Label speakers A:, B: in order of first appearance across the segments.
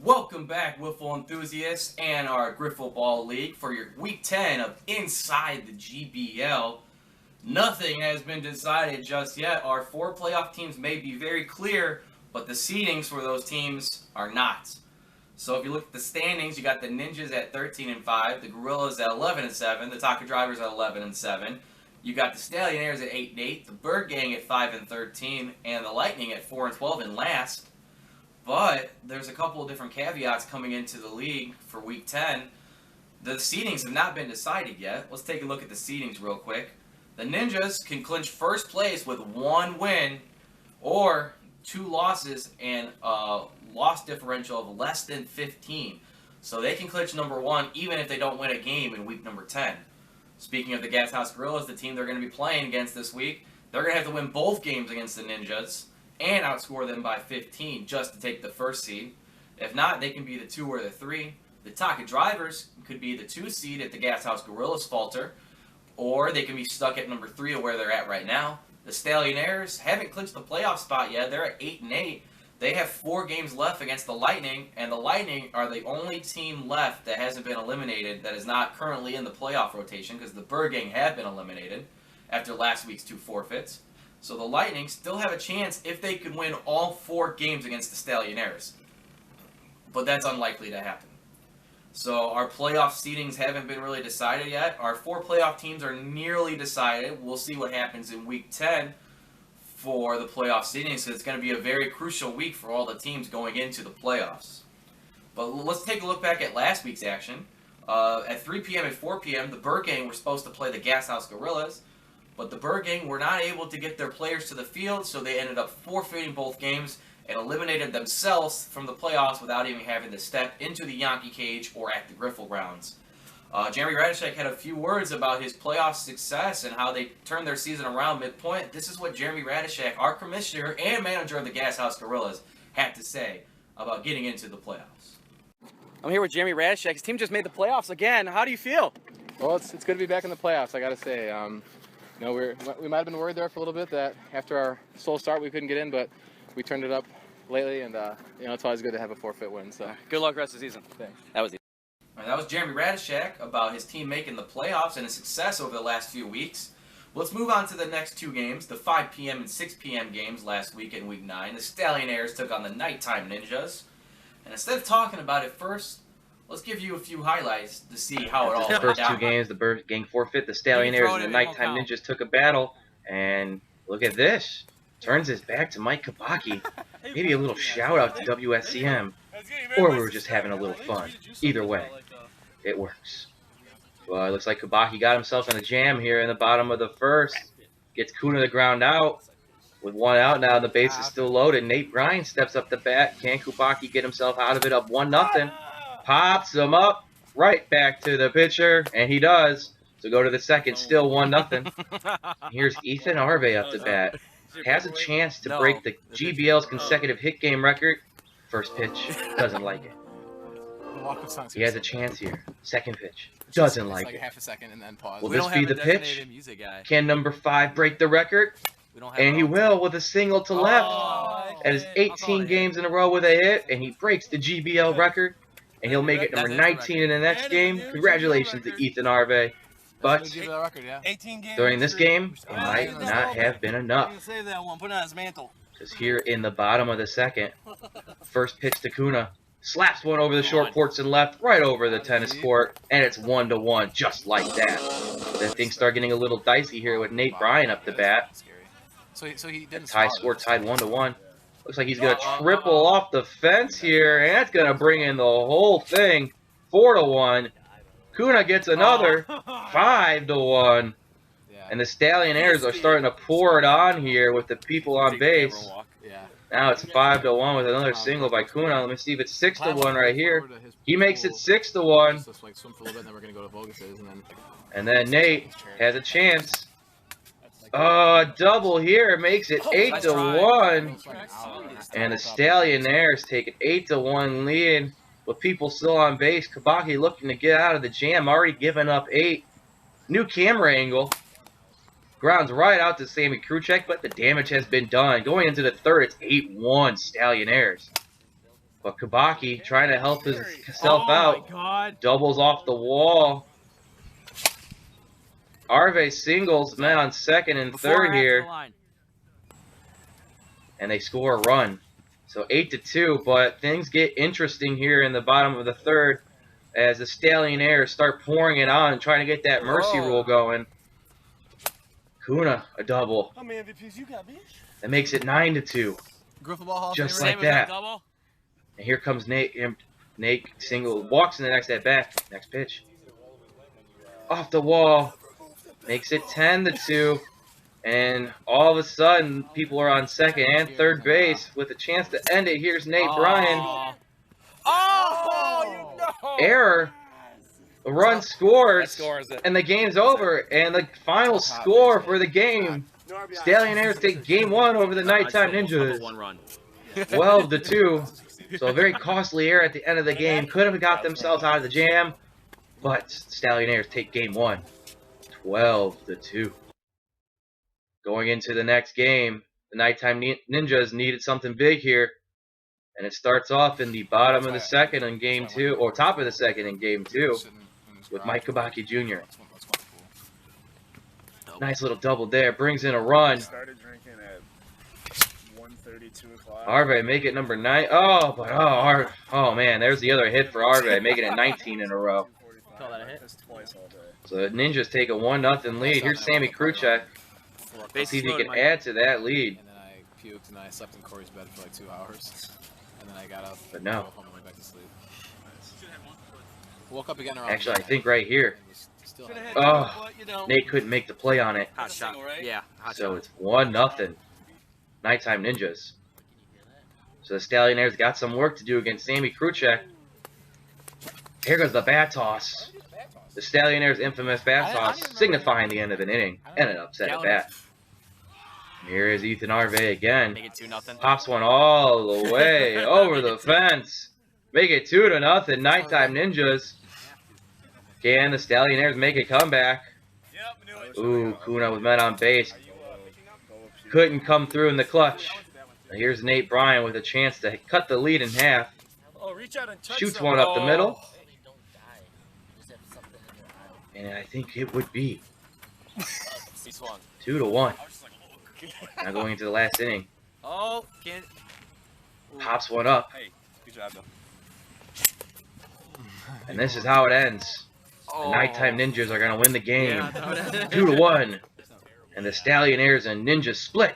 A: Welcome back, Wiffle enthusiasts, and our Griffle Ball League for your Week 10 of Inside the GBL. Nothing has been decided just yet. Our 4 playoff teams may be very clear, but the seedings for those teams are not. So if you look at the standings, you got the Ninjas at 13-5, the Gorillas at 11-7, the Taka Drivers at 11-7. You got the Stallionaires at 8-8, the Bird Gang at 5-13, and the Lightning at 4-12 in last. But there's a couple of different caveats coming into the league for Week 10. The seedings have not been decided yet. Let's take a look at the seedings real quick. The Ninjas can clinch first place with 1 win or 2 losses and a loss differential of less than 15. So they can clinch number 1 even if they don't win a game in week number 10. Speaking of the Gas House Gorillas, the team they're going to be playing against this week, they're going to have to win both games against the Ninjas and outscore them by 15 just to take the first seed. If not, they can be the 2 or the 3. The Taka Drivers could be the 2 seed if the Gas House Gorillas falter, or they can be stuck at number 3 of where they're at right now. The Stallionaires haven't clinched the playoff spot yet. They're at 8-8. They have 4 games left against the Lightning, and the Lightning are the only team left that hasn't been eliminated that is not currently in the playoff rotation because the Bird Gang have been eliminated after last week's 2 forfeits. So the Lightning still have a chance if they could win all 4 games against the Stallionaires. But that's unlikely to happen. So our playoff seedings haven't been really decided yet. Our 4 playoff teams are nearly decided. We'll see what happens in Week 10 for the playoff seedings. So it's going to be a very crucial week for all the teams going into the playoffs. But let's take a look back at last week's action. At 3 p.m. and 4 p.m., the Bird Gang were supposed to play the Gas House Gorillas. But the Bird Gang were not able to get their players to the field, so they ended up forfeiting both games and eliminated themselves from the playoffs without even having to step into the Yankee cage or at the Griffle grounds. Jeremy Radishek had a few words about his playoff success and how they turned their season around midpoint. This is what Jeremy Radishek, our commissioner and manager of the Gas House Gorillas, had to say about getting into the playoffs.
B: I'm here with Jeremy Radishek. His team just made the playoffs again. How do you feel?
C: Well, it's good to be back in the playoffs, I got to say. We might have been worried there for a little bit that after our slow start we couldn't get in, but we turned it up lately, and it's always good to have a forfeit win. So
B: good luck rest of the season.
C: Thanks.
B: That was
A: That was Jeremy Radishek about his team making the playoffs and his success over the last few weeks. Let's move on to the next 2 games, the 5 p.m. and 6 p.m. games last week in Week 9. The Stallionaires took on the Nighttime Ninjas. And instead of talking about it first, let's give you a few highlights to see how it all
D: The
A: went
D: first
A: down.
D: 2 games, the Bird Gang forfeit. The Stallionaires and the Nighttime Ninjas took a battle. And look at this. Turns his back to Mike Kabaki. Maybe a little shout out to WSCM. Or we were just having a little fun. Either way, it works. Well, it looks like Kabaki got himself in a jam here in the bottom of the first. Gets Kuna the ground out. With 1 out now, the base is still loaded. Nate Bryan steps up the bat. Can Kabaki get himself out of it up 1-0? Pops him up. Right back to the pitcher. And he does. So go to the second, still 1-0. Here's Ethan Arve up to bat. Has a chance to break the GBL's consecutive hit game record. First pitch, doesn't like it. He has a chance here. Second pitch, doesn't like it.
C: Half a second and then pause.
D: Will this be the pitch? Can number 5 break the record?
B: We
D: And he will with a single to left. That is 18 games in a row with a hit, and he breaks the GBL record. And he'll make it number 19 in the next game. Congratulations to Ethan Arve. But during this game, it might not have been enough. Because here in the bottom of the second, first pitch to Kuna. Slaps one over the short porch and left, right over the tennis court. And it's 1-1, just like that. Then things start getting a little dicey here with Nate Bryan up the bat. The tie score tied 1-1. Looks like he's going to triple off the fence here, and that's going to bring in the whole thing. 4-1. Kuna gets another 5-1. And the Stallionaires are starting to pour it on here with the people on base. Now it's 5-1 with another single by Kuna. Let me see if it's 6-1 right here. He makes it 6-1. And then Nate has a chance. A double here makes it 8-1. And the Stallionaires take an 8-1 lead with people still on base. Kabaki looking to get out of the jam, already given up 8. New camera angle. Grounds right out to Sammy Kruchek, but the damage has been done. Going into the third, it's 8-1 Stallionaires. But Kabaki trying to help himself
B: Oh
D: out.
B: my God.
D: Doubles off the wall. Arve singles men on second and
B: Before or
D: third
B: after the
D: here.
B: line?
D: And they score a run. So 8-2, but things get interesting here in the bottom of the third as the Stallionaires start pouring it on and trying to get that mercy rule going. Kuna, a double.
E: How many MVPs you got, bitch?
D: That makes it 9-2.
C: Griffin Ball Hall of
D: Just
C: Famer.
D: like
B: Same as that
D: that.
B: double?
D: And here comes Nate. Nate single walks in the next at bat. Next pitch. Off the wall. Makes it 10-2. And all of a sudden, people are on second and third base with a chance to end it. Here's Nate Bryan.
B: Oh, you know.
D: Error. A run scores.
C: That scores it.
D: And the game's over. And the final score for the game. Stallionaires take game one over the Nighttime Ninjas. 12-2. So a very costly error at the end of the game. Could have got themselves out of the jam. But Stallionaires take game one. 12-2. Going into the next game, the Nighttime Ninjas needed something big here. And it starts off in the bottom of the second in game two, or top of the second in game two, with Mike Kabaki Jr. Nice little double there, brings in a run.
E: Started drinking at 1:30, 2 o'clock.
D: Arve make it number 9. Oh man, there's the other hit for Arve, making it 19 in a row.
C: Call that a hit?
E: That's twice all day.
D: So the Ninjas take a 1-0 lead. Here's Sammy Kruchek. Let's see if he can add to that lead.
C: And then I puked and I slept in Corey's bed for like 2 hours. And then I got up,
D: But no.
C: drove home and went back to sleep. Woke up again around
D: Actually, I
C: midnight
D: think right here.
C: and was still
D: Oh, Nate couldn't make the play on it.
B: Hot shot. Yeah, hot
D: So
B: shot.
D: it's 1-0. Nighttime Ninjas. So the Stallionaires got some work to do against Sammy Kruchek. Here goes the bat toss. The Stallionaires' infamous bat toss, signifying the end of an inning and an upset at bat. Here is Ethan Arve again.
B: Make it 2-0.
D: Pops one all the way over the fence. Make it 2-0. Nighttime Ninjas. Can the Stallionaires make a comeback? Ooh, Kuna with men on base. Couldn't come through in the clutch. Here's Nate Bryan with a chance to cut the lead in half.
E: Oh, reach out and touch
D: Shoots
E: someone.
D: one up the middle. And I think it would be 2-1. Now going into the last inning.
B: Oh, can't.
D: Pops one up.
E: Hey, good job, though.
D: And this is how it ends. The Nighttime Ninjas are going to win the game. 2-1. And the Stallionaires and Ninjas split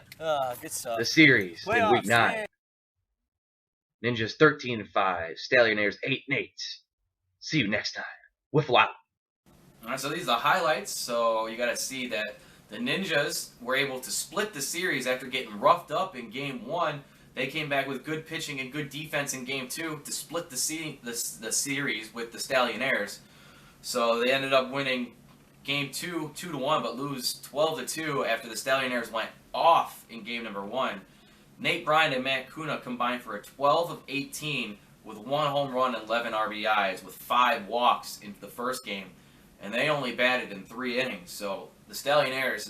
B: Good stuff.
D: the series in
B: Playoffs,
D: week 9. Ninjas 13-5. Stallionaires 8-8. See you next time. Whiffle out.
A: Alright, so these are the highlights. So you got to see that the Ninjas were able to split the series after getting roughed up in game 1. They came back with good pitching and good defense in game 2 to split the series with the Stallionaires. So they ended up winning game 2 2-1, but lose 12-2 after the Stallionaires went off in game number 1. Nate Bryan and Matt Kuna combined for a 12 of 18 with 1 home run and 11 RBIs with 5 walks in the first game, and they only batted in 3 innings. So the Stallionaires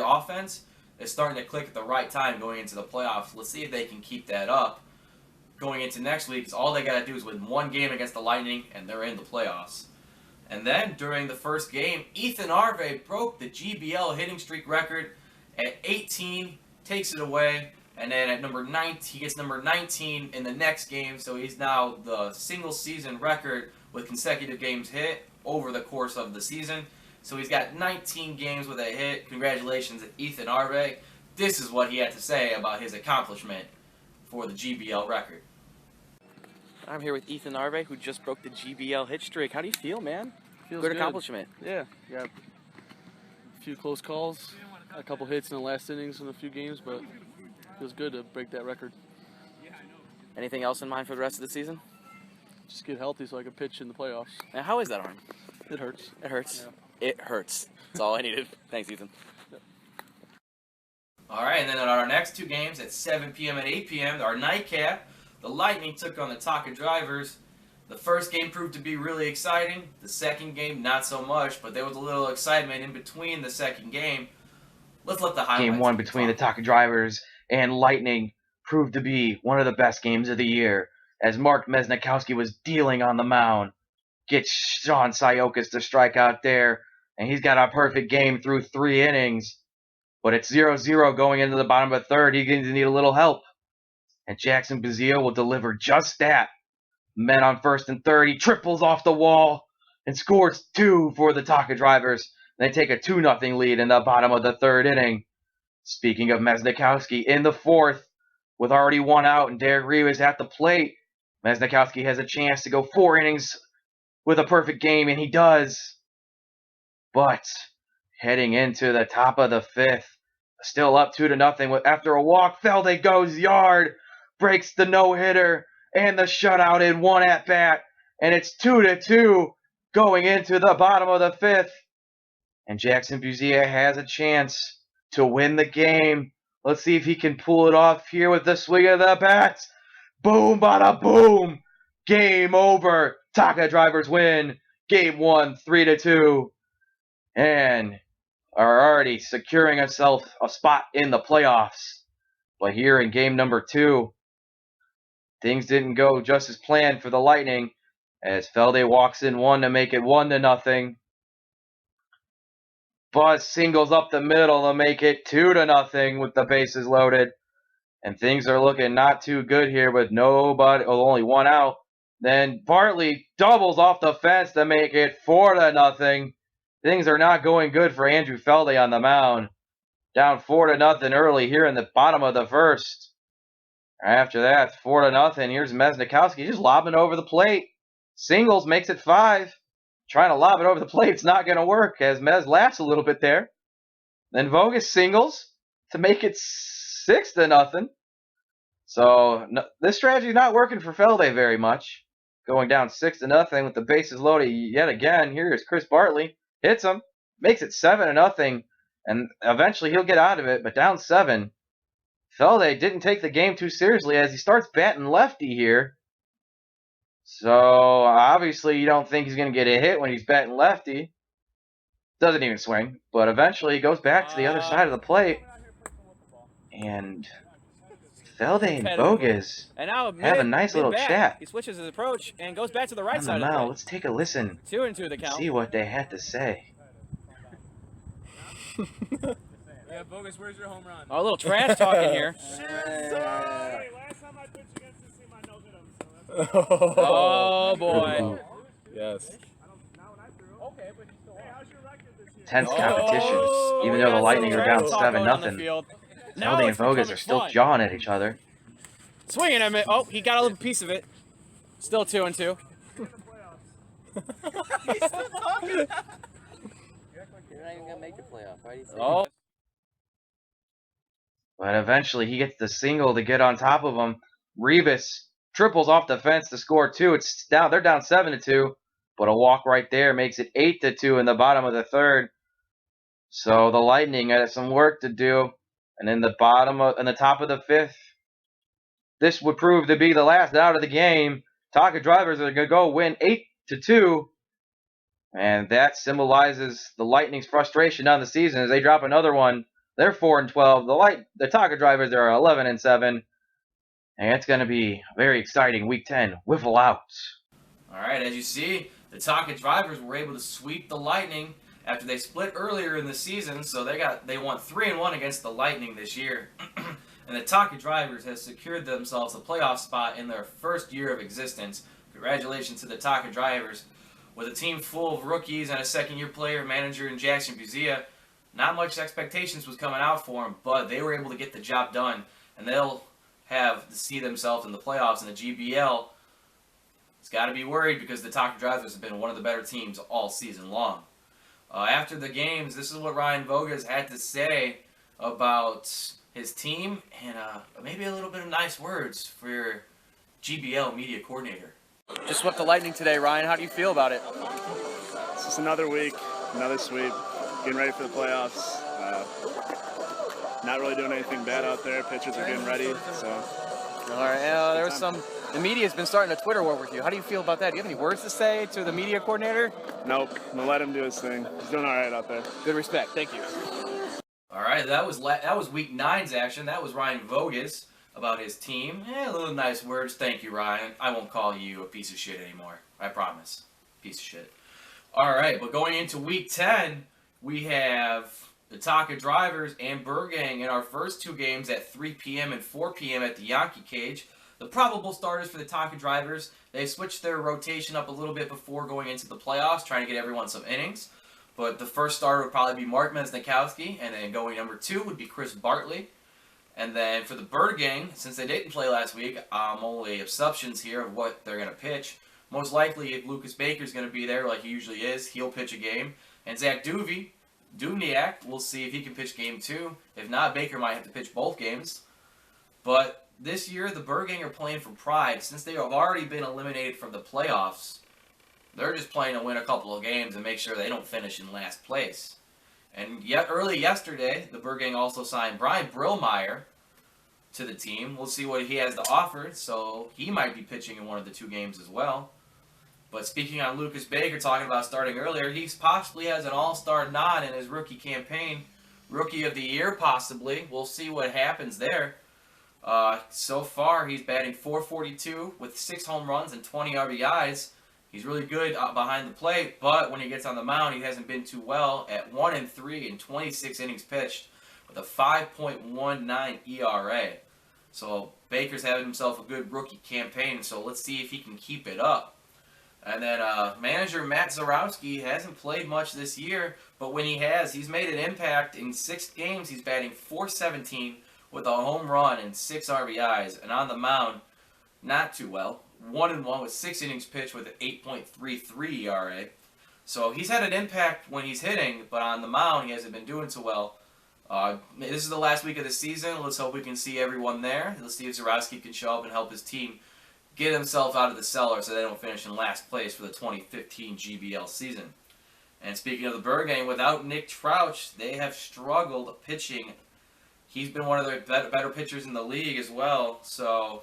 A: offense is starting to click at the right time going into the playoffs. Let's see if they can keep that up going into next week. 'Cause all they got to do is win 1 game against the Lightning, and they're in the playoffs. And then during the first game, Ethan Arve broke the GBL hitting streak record at 18, takes it away, and then at number 19, he gets number 19 in the next game. So he's now the single season record with consecutive games hit over the course of the season. So he's got 19 games with a hit. Congratulations, Ethan Arve. This is what he had to say about his accomplishment for the GBL record.
B: I'm here with Ethan Arve, who just broke the GBL hit streak. How do you feel, man?
F: Feels
B: Good
F: good.
B: accomplishment.
F: Yeah, got a few close calls, a couple hits in the last innings in a few games, but feels good to break that record.
B: Anything else in mind for the rest of the season?
F: Just get healthy so I can pitch in the playoffs.
B: Now, how is that arm?
F: It hurts.
B: It hurts.
F: Yeah.
B: It hurts. That's all I needed. Thanks, Ethan.
A: All right, and then on our next 2 games at 7 p.m. and 8 p.m., our nightcap, the Lightning took on the Taka Drivers. The first game proved to be really exciting. The second game, not so much, but there was a little excitement in between the second game. Let's let the highlights.
D: Game 1 between the Taka Drivers and Lightning proved to be one of the best games of the year. as Mark Mesnikowski was dealing on the mound. Gets Sean Siokas to strike out there, and he's got a perfect game through 3 innings. But it's 0-0 going into the bottom of the third. He's going to need a little help. And Jackson Bazio will deliver just that. Men on first and third. He triples off the wall and scores 2 for the Taka Drivers. They take a 2-0 lead in the bottom of the third inning. Speaking of Mesnikowski, in the fourth, with already 1 out and Derek Rivas at the plate, Mesnikowski has a chance to go 4 innings with a perfect game, and he does. But heading into the top of the fifth, still up 2-0 after a walk, Felde goes yard, breaks the no-hitter and the shutout in 1 at-bat, and it's 2-2 going into the bottom of the fifth. And Jackson Buzia has a chance to win the game. Let's see if he can pull it off here with the swing of the bats. Boom, bada boom. Game over. Taka Drivers win. Game 1, 3-2. And are already securing himself a spot in the playoffs. But here in game number 2, things didn't go just as planned for the Lightning, as Felde walks in 1 to make it 1-0. Buzz singles up the middle to make it 2-0 with the bases loaded. And things are looking not too good here with only 1 out. Then Bartley doubles off the fence to make it 4-0. Things are not going good for Andrew Felde on the mound. Down 4-0 early here in the bottom of the first. After that, 4-0. Here's Mesnikowski just lobbing over the plate. Singles makes it 5. Trying to lob it over the plate, it's not going to work as Mez laughs a little bit there. Then Voges singles to make it 6-0. So this strategy is not working for Felde very much. Going down 6-0 with the bases loaded yet again. Here's Chris Bartley. Hits him. Makes it 7-0. And eventually he'll get out of it. But down 7. Felde didn't take the game too seriously as he starts batting lefty here. So obviously you don't think he's going to get a hit when he's batting lefty. Doesn't even swing. But eventually he goes back to the other side of the plate. And Felde and Voges have a nice little chat.
B: He switches his approach and goes back to the right
D: on
B: side
D: the
B: of the
D: mound.
B: plate.
D: Let's take a listen
B: 2-2 the
D: and
B: count.
D: see what they had to say.
E: Yeah, Bogus, where's your home run?
B: Oh, a little trash talking here.
E: Hey, last time I pitched against this team, I no-hit him, so that's
B: Oh boy.
F: Yes.
E: okay, but you still hey, how's your record this year?
D: Tense
B: Oh,
D: competition, even
B: we
D: though
B: got
D: the Lightning
B: some
D: are down
B: trash talk going on the
D: 7-0.
B: field.
D: Felde
B: Now
D: and
B: it's
D: Voges
B: becoming
D: are still
B: fun.
D: jawing at each other.
B: Swinging at it. Oh, he got a little piece of it. Still 2-2.
F: You're not even gonna make the playoffs. Why do you say
B: Oh.
D: But eventually he gets the single to get on top of him. Rivas triples off the fence to score 2. It's down. They're down 7-2, but a walk right there makes it 8-2 in the bottom of the third. So the Lightning had some work to do, and in the top of the fifth, this would prove to be the last out of the game. Taka Drivers are going to go win 8-2, and that symbolizes the Lightning's frustration on the season as they drop another one. They're 4-12. The Taka Drivers are 11-7, and it's going to be a very exciting Week 10. Wiffle out.
A: All right, as you see, the Taka Drivers were able to sweep the Lightning after they split earlier in the season, so they won 3-1 against the Lightning this year. And the Taka Drivers has secured themselves a playoff spot in their first year of existence. Congratulations to the Taka Drivers. With a team full of rookies and a second-year player manager in Jackson Buzia, not much expectations was coming out for them, but they were able to get the job done, and they'll have to see themselves in the playoffs in the GBL. It's got to be worried because the Taka Drivers have been one of the better teams all season long. After the games, this is what Ryan Voges had to say about his team and maybe a little bit of nice words for your GBL media coordinator.
B: Just swept the Lightning today, Ryan. How do you feel about it?
E: It's just another week, another sweep, getting ready for the playoffs. Not really doing anything bad out there. Pitchers are getting ready, so.
B: All right. There was the media's been starting a Twitter war with you. How do you feel about that? Do you have any words to say to the media coordinator?
E: Nope, I'm gonna let him do his thing. He's doing all right out there.
B: Good respect. Thank you.
A: All right, that was Week 9's action. That was Ryan Voges. about his team. A little nice words. Thank you, Ryan. I won't call you a piece of shit anymore. I promise. Piece of shit. All right, but going into Week 10, we have the Taka Drivers and Burgang in our first two games at 3 p.m. and 4 p.m. at the Yankee Cage. The probable starters for the Taka Drivers, they switched their rotation up a little bit before going into the playoffs, trying to get everyone some innings. But the first starter would probably be Mark Mesnikowski, and then going number 2 would be Chris Bartley. And then for the Burgang, since they didn't play last week, only assumptions here of what they're going to pitch. Most likely, if Lucas Baker's going to be there like he usually is, he'll pitch a game. And Zach Duvniak, we'll see if he can pitch game 2. If not, Baker might have to pitch both games. But this year, the Burgang are playing for pride. Since they have already been eliminated from the playoffs, they're just playing to win a couple of games and make sure they don't finish in last place. And yet early yesterday, the Burgang also signed Brian Brillmeyer to the team. We'll see what he has to offer, so he might be pitching in one of the two games as well. But speaking on Lucas Baker, talking about starting earlier, he possibly has an all-star nod in his rookie campaign. Rookie of the year, possibly. We'll see what happens there. So far, he's batting .442 with 6 home runs and 20 RBIs. He's really good behind the plate, but when he gets on the mound, he hasn't been too well at 1-3 in 26 innings pitched with a 5.19 ERA. So Baker's having himself a good rookie campaign, so let's see if he can keep it up. And then manager Matt Zarowski hasn't played much this year, but when he has, he's made an impact. In 6 games, he's batting .417 with a home run and 6 RBIs. And on the mound, not too well. 1-1 with 6 innings pitched with an 8.33 ERA. So he's had an impact when he's hitting, but on the mound, he hasn't been doing so well. This is the last week of the season. Let's hope we can see everyone there. Let's see if Zarowski can show up and help his team get himself out of the cellar so they don't finish in last place for the 2015 GBL season. And speaking of the Burgang, without Nick Trouch, they have struggled pitching. He's been one of the better pitchers in the league as well. So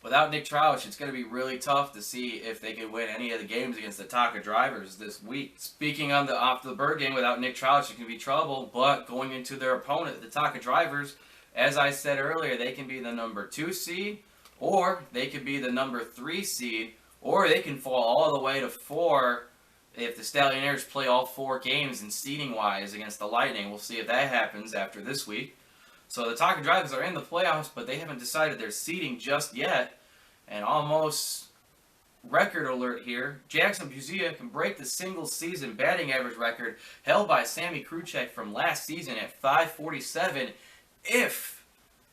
A: without Nick Trouch, it's going to be really tough to see if they can win any of the games against the Taka Drivers this week. Speaking on off the Burgang, without Nick Trouch, it can be trouble. But going into their opponent, the Taka Drivers, as I said earlier, they can be the number 2 seed, or they could be the number 3 seed, or they can fall all the way to 4 if the Stallionaires play all 4 games in seeding-wise against the Lightning. We'll see if that happens after this week. So the Taka Drivers are in the playoffs, but they haven't decided their seeding just yet. And almost record alert here, Jackson Buzia can break the single-season batting average record held by Sammy Kruchek from last season at .547 if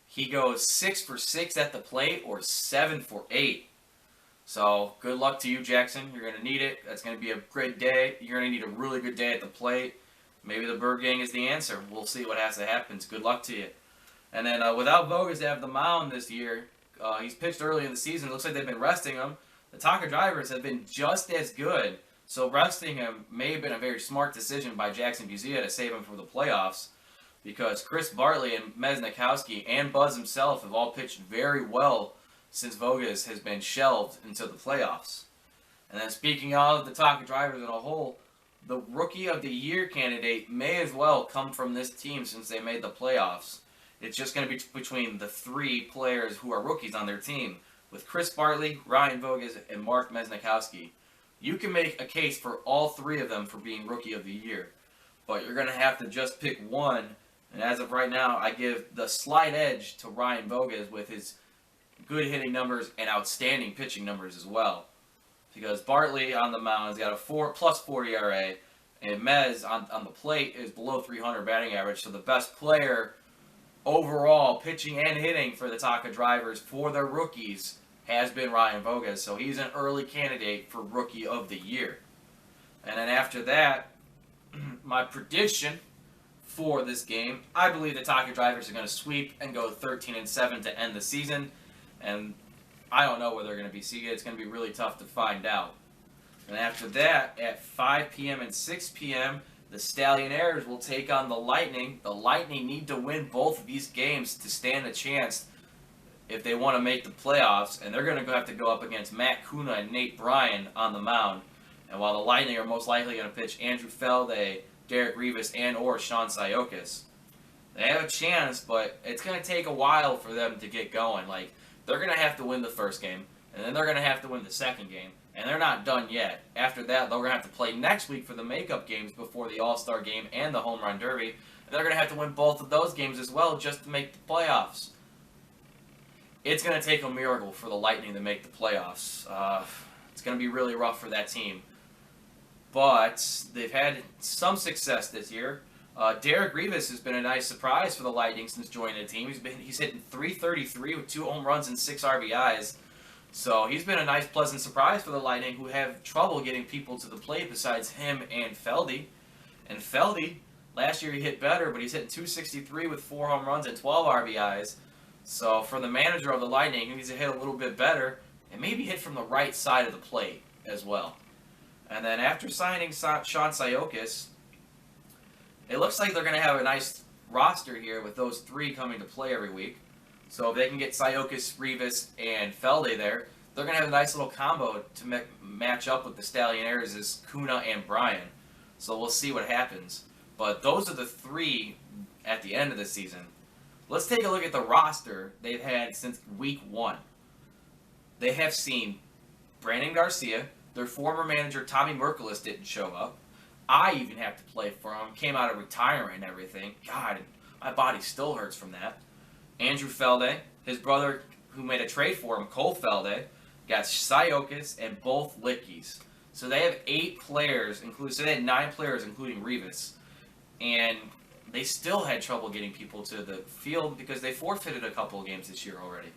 A: he goes 6 for 6 at the plate or 7 for 8. So good luck to you, Jackson. You're going to need it. That's going to be a great day. You're going to need a really good day at the plate. Maybe the Burgang is the answer. We'll see what has to happen. Good luck to you. And then without Voges to have the mound this year, he's pitched early in the season. It looks like they've been resting him. The Taka Drivers have been just as good. So resting him may have been a very smart decision by Jackson Buzia to save him for the playoffs, because Chris Bartley and Mesnikowski and Buzz himself have all pitched very well since Voges has been shelved until the playoffs. And then speaking of the Taka Drivers as a whole, the Rookie of the Year candidate may as well come from this team since they made the playoffs. It's just going to be between the 3 players who are rookies on their team, with Chris Bartley, Ryan Voges, and Mark Mesnikowski. You can make a case for all 3 of them for being Rookie of the Year, but you're going to have to just pick one. And as of right now, I give the slight edge to Ryan Voges with his good hitting numbers and outstanding pitching numbers as well. Because Bartley on the mound has got a +4 ERA, and Mez on the plate is below .300 batting average. So the best player overall, pitching and hitting for the Taka Drivers for their rookies, has been Ryan Voges. So he's an early candidate for Rookie of the Year. And then after that, my prediction for this game, I believe the Taka Drivers are going to sweep and go 13-7 to end the season. And I don't know where they're going to be seated. It's going to be really tough to find out. And after that, at 5 p.m. and 6 p.m., the Stallionaires will take on the Lightning. The Lightning need to win both of these games to stand a chance if they want to make the playoffs. And they're going to have to go up against Matt Kuna and Nate Bryan on the mound. And while the Lightning are most likely going to pitch Andrew Felde, Derek Rivas, and or Sean Siokis. They have a chance, but it's going to take a while for them to get going. Like, they're going to have to win the first game, and then they're going to have to win the second game, and they're not done yet. After that, they're going to have to play next week for the makeup games before the All-Star game and the Home Run Derby, and they're going to have to win both of those games as well just to make the playoffs. It's going to take a miracle for the Lightning to make the playoffs. It's going to be really rough for that team. But they've had some success this year. Derek Rivas has been a nice surprise for the Lightning since joining the team. He's hitting .333 with 2 home runs and 6 RBIs. So he's been a nice, pleasant surprise for the Lightning, who have trouble getting people to the plate besides him and Feldy. And Feldy, last year he hit better, but he's hitting .263 with 4 home runs and 12 RBIs. So for the manager of the Lightning, he needs to hit a little bit better and maybe hit from the right side of the plate as well. And then after signing Sean Sayokis, it looks like they're going to have a nice roster here with those 3 coming to play every week. So if they can get Sayokis, Rivas, and Feldy there, they're going to have a nice little combo to match up with the Stallionaires' Kuna and Brian. So we'll see what happens. But those are the 3 at the end of the season. Let's take a look at the roster they've had since week 1. They have seen Brandon Garcia, their former manager Tommy Merkelis didn't show up. I even have to play for him. Came out of retirement and everything. God, my body still hurts from that. Andrew Felday, his brother who made a trade for him, Cole Felday, got Sayokis and both Lickies. So they have 8 players, so they had 9 players, including Rivas. And they still had trouble getting people to the field because they forfeited a couple of games this year already.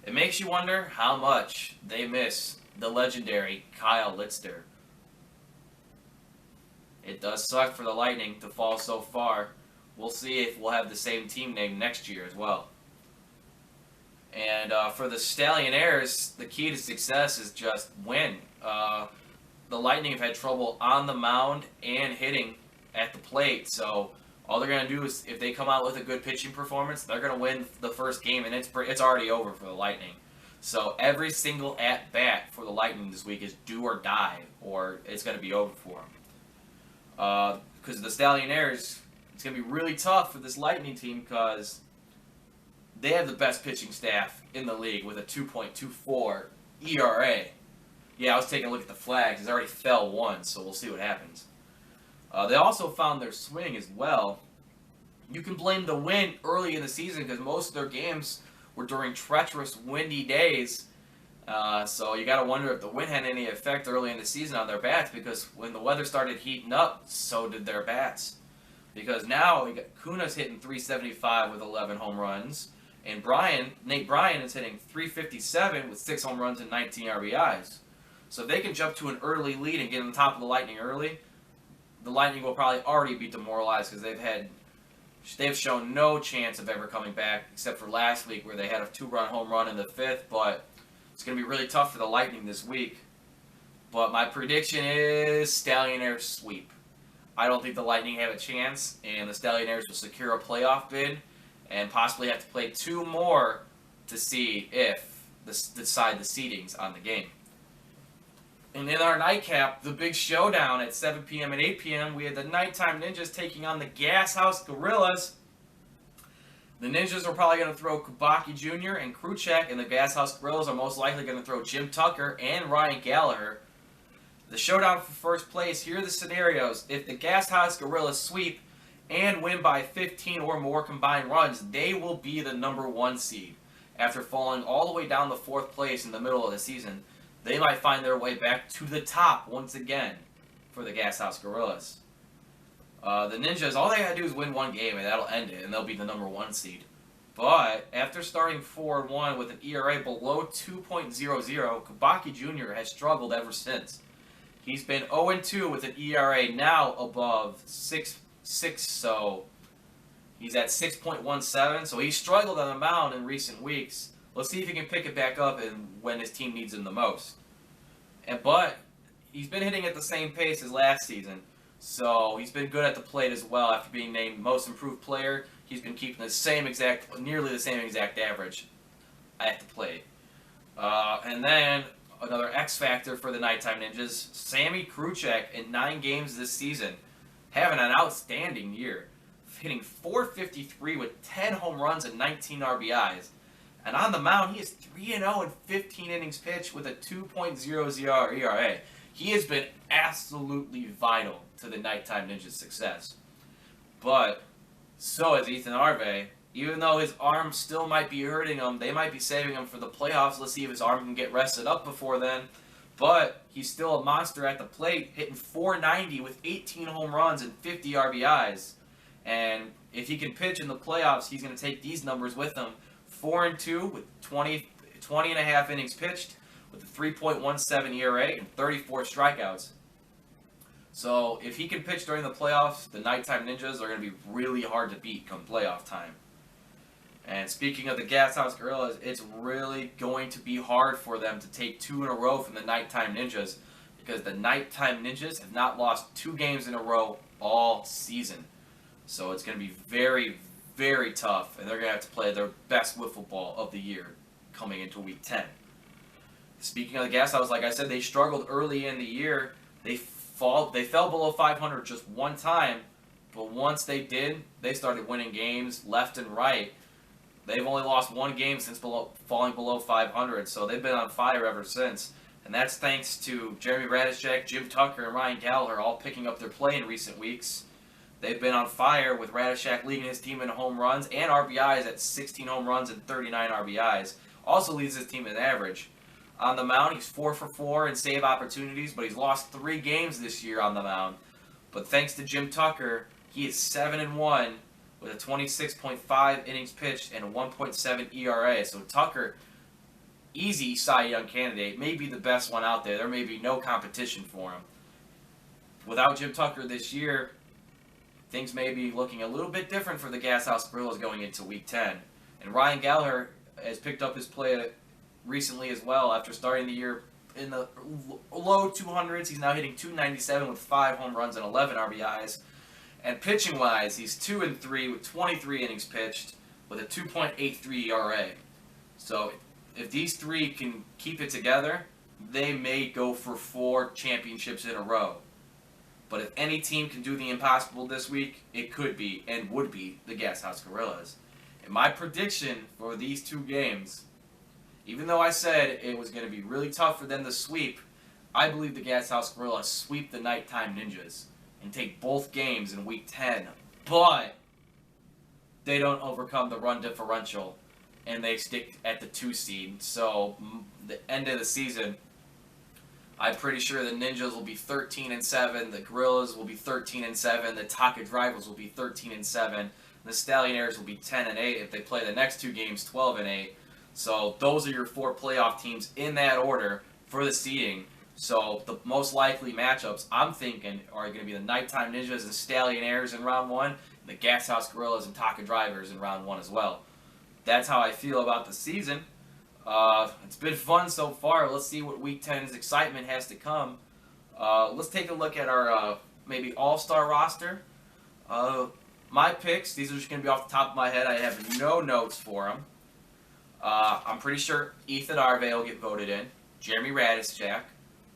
A: It makes you wonder how much they miss the legendary Kyle Litzter. It does suck for the Lightning to fall so far. We'll see if we'll have the same team name next year as well. And for the Stallionaires, the key to success is just win. The Lightning have had trouble on the mound and hitting at the plate, so all they're going to do is, if they come out with a good pitching performance, they're going to win the first game, and it's already over for the Lightning. So every single at-bat for the Lightning this week is do or die, or it's going to be over for them. Because the Stallionaires, it's going to be really tough for this Lightning team because they have the best pitching staff in the league with a 2.24 ERA. Yeah, I was taking a look at the flags. It's already fell 1, so we'll see what happens. They also found their swing as well. You can blame the wind early in the season because most of their games were during treacherous, windy days. So you got to wonder if the wind had any effect early in the season on their bats, because when the weather started heating up, so did their bats. Because now Kuna's hitting .375 with 11 home runs, and Nate Bryan is hitting .357 with 6 home runs and 19 RBIs. So if they can jump to an early lead and get on top of the Lightning early, the Lightning will probably already be demoralized because they've shown no chance of ever coming back, except for last week where they had a 2-run home run in the 5th. But it's going to be really tough for the Lightning this week. But my prediction is Stallionaires sweep. I don't think the Lightning have a chance, and the Stallionaires will secure a playoff bid and possibly have to play 2 more to see if decide the seedings on the game. And in our nightcap, the big showdown at 7 p.m. and 8 p.m., we had the Nighttime Ninjas taking on the Gas House Gorillas. The Ninjas are probably going to throw Kubaki Jr. and Kruchek, and the Gas House Gorillas are most likely going to throw Jim Tucker and Ryan Gallagher. The showdown for first place, here are the scenarios. If the Gas House Gorillas sweep and win by 15 or more combined runs, they will be the #1 seed. After falling all the way down to 4th place in the middle of the season, they might find their way back to the top once again for the Gas House Gorillas. The Ninjas, all they gotta do is win 1 game and that'll end it, and they'll be the #1 seed. But after starting 4-1 with an ERA below 2.00, Kubaki Jr. has struggled ever since. He's been 0-2 with an ERA now above 6.6, so he's at 6.17. So he's struggled on the mound in recent weeks. Let's see if he can pick it back up and when his team needs him the most. But he's been hitting at the same pace as last season, so he's been good at the plate as well. After being named Most Improved Player, he's been keeping nearly the same exact average at the plate. And then another X factor for the Nighttime Ninjas, Sammy Kruchek in 9 games this season, having an outstanding year. hitting .453 with 10 home runs and 19 RBIs. And on the mound, he is 3-0 in 15 innings pitched with a 2.00 ERA. He has been absolutely vital to the Nighttime Ninjas' success. But so is Ethan Arve. Even though his arm still might be hurting him, they might be saving him for the playoffs. Let's see if his arm can get rested up before then. But he's still a monster at the plate, hitting .490 with 18 home runs and 50 RBIs. And if he can pitch in the playoffs, he's going to take these numbers with him. 4-2 with 20 and a half innings pitched with a 3.17 ERA and 34 strikeouts. So if he can pitch during the playoffs, the Nighttime Ninjas are going to be really hard to beat come playoff time. And speaking of the Gas House Gorillas, it's really going to be hard for them to take 2 in a row from the Nighttime Ninjas, because the Nighttime Ninjas have not lost 2 games in a row all season. So it's going to be very, very tough, and they're going to have to play their best wiffle ball of the year coming into Week 10. Speaking of the Gas House, like I said, they struggled early in the year. They fell below 500 just one time, but once they did, they started winning games left and right. They've only lost 1 game since falling below 500, so they've been on fire ever since. And that's thanks to Jeremy Radishek, Jim Tucker, and Ryan Gallagher all picking up their play in recent weeks. They've been on fire, with Radishek leading his team in home runs and RBIs at 16 home runs and 39 RBIs. Also leads his team in average. On the mound, he's 4 for 4 in save opportunities, but he's lost 3 games this year on the mound. But thanks to Jim Tucker, he is 7-1 with a 26.5 innings pitched and a 1.7 ERA. So Tucker, easy Cy Young candidate, may be the best one out there. There may be no competition for him. Without Jim Tucker this year, things may be looking a little bit different for the Gas House Gorillas going into Week 10. And Ryan Gallagher has picked up his play recently as well. After starting the year in the low 200s, he's now hitting .297 with 5 home runs and 11 RBIs. And pitching-wise, he's 2-3 with 23 innings pitched with a 2.83 ERA. So if these 3 can keep it together, they may go for 4 championships in a row. But if any team can do the impossible this week, it could be and would be the Gas House Gorillas. And my prediction for these 2 games, even though I said it was going to be really tough for them to sweep, I believe the Gas House Gorillas sweep the Nighttime Ninjas and take both games in Week 10. But they don't overcome the run differential, and they stick at the 2 seed. So the end of the season, I'm pretty sure the Ninjas will be 13-7, the Gorillas will be 13-7, the Taka Drivers will be 13-7, and the Stallionaires will be 10-8 if they play the next 2 games 12-8. So those are your 4 playoff teams in that order for the seeding. So the most likely matchups, I'm thinking, are going to be the Nighttime Ninjas and Stallionaires in round 1, and the Gas House Gorillas and Taka Drivers in round 1 as well. That's how I feel about the season. It's been fun so far. Let's see what Week 10's excitement has to come. Let's take a look at our maybe all-star roster. My picks, these are just going to be off the top of my head. I have no notes for them. I'm pretty sure Ethan Arve will get voted in, Jeremy Radishek,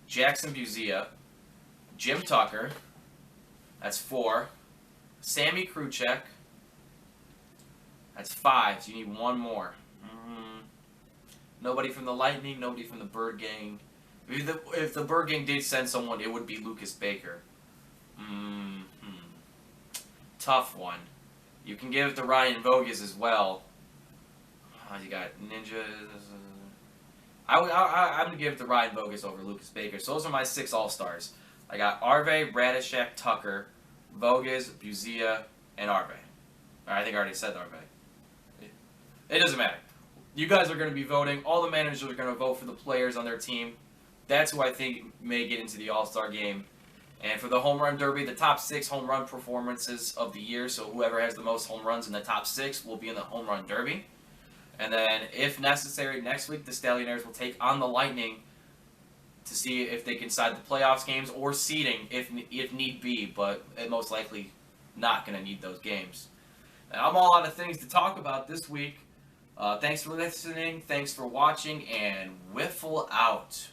A: Jackson Buzia, Jim Tucker, that's 4, Sammy Kruchek, that's 5, so you need 1 more. Nobody from the Lightning, nobody from the Bird Gang. If the Bird Gang did send someone, it would be Lucas Baker. Tough one. You can give it to Ryan Voges as well. You got Ninjas. I'm going to give it to Ryan Voges over Lucas Baker. So those are my 6 All-Stars. I got Arve, Radishek, Tucker, Voges, Buzia, and Arve. I think I already said Arve. It doesn't matter. You guys are going to be voting. All the managers are going to vote for the players on their team. That's who I think may get into the All-Star game. And for the Home Run Derby, the top 6 home run performances of the year, so whoever has the most home runs in the top 6 will be in the Home Run Derby. And then, if necessary, next week the Stallionaires will take on the Lightning to see if they can side the playoffs games or seeding if need be, but most likely not going to need those games. And I'm all out of things to talk about this week. Thanks for listening, thanks for watching, and Wiffle out.